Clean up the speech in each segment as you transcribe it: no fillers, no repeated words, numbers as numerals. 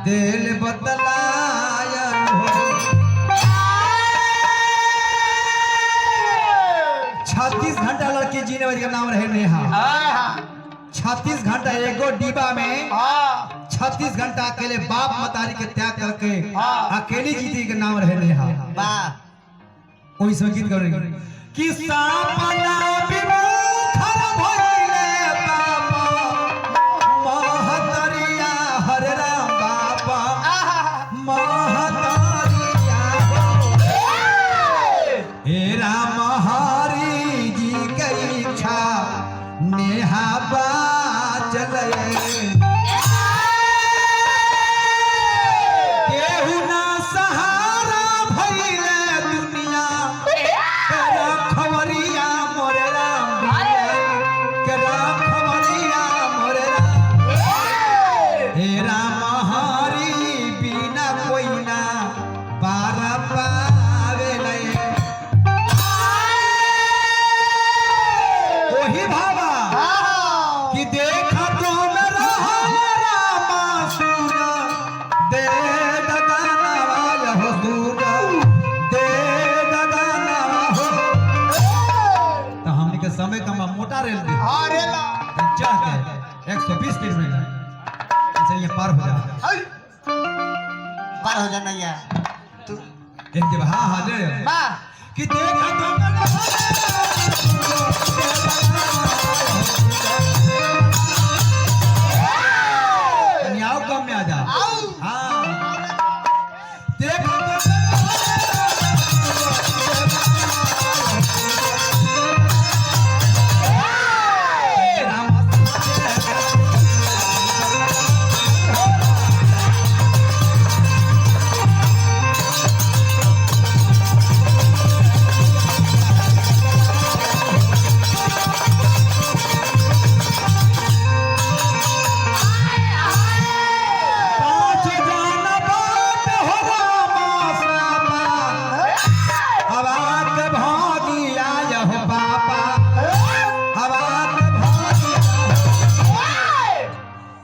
दिल बदलाया 36 घंटा लड़की जीने वाली का नाम रहे नेहा। 36 घंटा एगो डिब्बा में 36 घंटा अकेले बाप मतारी के त्याग करके अकेली जीती के नाम रहे नेहा। कोई सो गीत करेंगे कि सापना विमुखर भइले बाबा महतरिया हर राम बाबा महतरिया हे राम हरि जी के इच्छा नेहा चले केहू ना सहारा भइले दुनिया करा खबरिया मोरे राम करा खबरिया मोरे राम हे राम हरि बिना कोई ना पार पावेले वही भावा कि देखा तो मेरा रामा सूरा दे दगाना वाला हो सूरा दे दगाना हो। तो हमने के समय का मोटा रेल दे चढ़ के 120 स्पीड में अच्छा ये पार हो जाना यार तू एक जब हाँ ले कि देखा तो मेरा आओ कम में आ जा हाँ देखो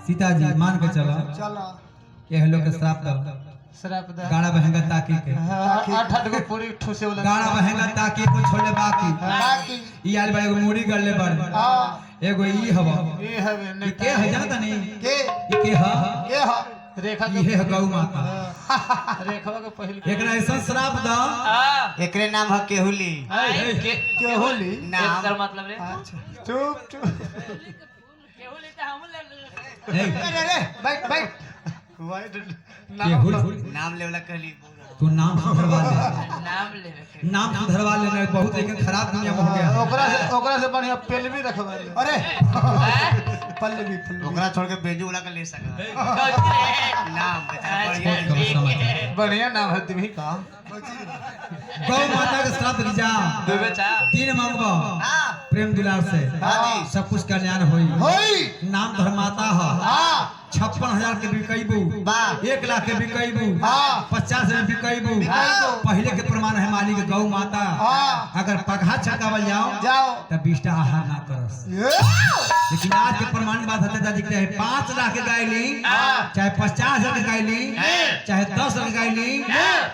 सीताजी मान के चलो ये लोग के श्राप दो गाड़ा बहेंगा ताकि के 8 गो पूरी ठुसे वाला गाड़ा बहेंगा ताकि को छोड़े बाकी ई आल बा एगो मुड़ी कर ले बड़ एगो ई हवा ये हवे ई के है जानता नहीं के ई के ह रेखा ई है गौ माता रेखवा के पहले एकरा ऐसा श्राप दो एकरे नाम है केहुली केहुली नाम एकर मतलब रे चुप चुप केहुली त हम ले अरे बैठ बैठ नाम लेवला कहली तू नाम सुधरवा ले नाम लेवे नाम सुधरवा लेना बहुत लेकिन खराब दुनिया में हो गया ओकरा से बढ़िया पेलवी रखवा ले अरे पल्लवी ओकरा छोड़ के बेजू वाला का ले सका नाम बढ़िया नाम है तुम्ही का गौ माता के श्राप रिजा देवे चा 3 मांगबो प्रेम दुलार से सब कुछ कल्याण होई नाम धर्माता है 56,000 के बिकैबू 1 लाख के बिकैबू 50 में बिकैबू पहले के प्रमाण है मालिक गौ माता अगर पगहा छकावल जाओ तब 20 टा आहार ना करस लेकिन आज के प्रमाण बात होता है दिखते है 5 लाख के गाय ली चाहे 50,000 के गाय ली चाहे 10 लाख के गाय ली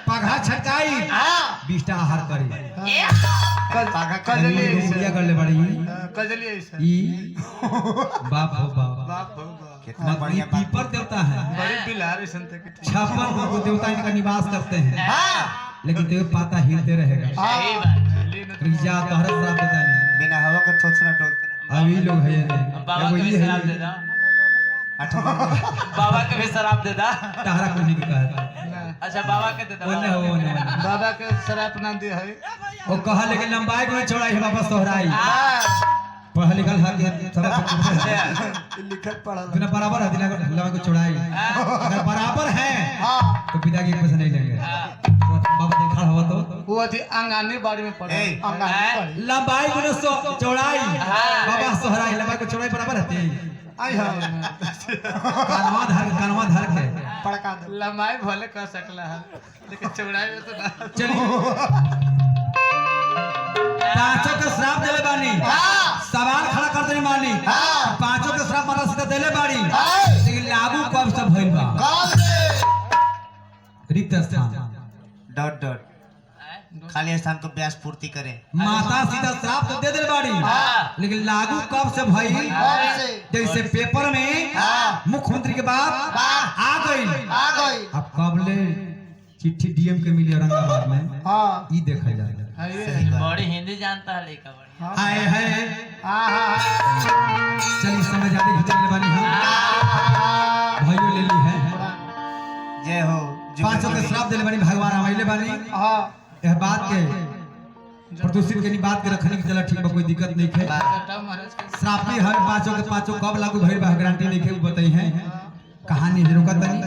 पगहा छकाई 20 टा आहार करी कजली रुपया कर ले बड़ी कजली ऐसा ई बाप हो बाप बाप हो कितना बढ़िया पीपर देवता है बड़ी बिलार ऐसा के 56 को देवता इनका निवास करते हैं लेकिन देव पाता हिलते रहेगा सही बात रिजा तोहरा श्राप देता नहीं बिना हवा के थोचना डोलते अभी लोग है बाबा के भी शराब दे दा बाबा के भी शराब दे दा तारा को नहीं कहता अच्छा बाबा के दे दा ओने हो ओने बाबा के शराब ना दे है वो कहा लेकिन लंबाई को छोड़ा है बाबा सोहराई पढ़ा लिखल है कि सब लिखत पढ़ल बिना बराबर है दिला लंबाई को छोड़ाई अगर बराबर है तो पिता की पैसा नहीं लेंगे बाबा जी खड़ा हुआ तो वो थी अंगानी बाड़ी में पढ़े अंगानी बाड़ी लंबाई को चौड़ाई बाबा सोहराई लंबाई को चौड़ाई बराबर रहती आई है कानवा धर के पड़का लंबाई भले कर सकला है लेकिन चौड़ाई में तो ना चलिए पांचों के श्राप देले बानी सवाल खड़ा कर देनी मानी पांचों के श्राप मारा सीधा देले बानी लेकिन लागू कब से भइल बा नित्य स्थान डॉट डॉट खाली स्थान को व्यास पूर्ति करे। माता सीता श्राप तो दे दे बाड़ी, लेकिन लागू कब से भई? कब से? जैसे पेपर में मुख्यमंत्री के बाप आ गई, अब कब ले चिट्ठी डीएम के मिली औरंगाबाद में, हाँ ई देखा जाए। बड़ी हिंदी जानता है लेका बड़ी। आए है चलिए समझ आगे खिंचने वाली हम भाइयों ले ली है। जय हो। पांचों के श्राप देने वाली भगवान हमारे बानी। हाँ यह बात के प्रदूषित के बात के रखने की चला ठीक बा, कोई दिक्कत नहीं है। श्राप भी हर पांचों के पांचों कब लागू भइल बा गारंटी नहीं है, वो बताई है। कहानी है रुका तनी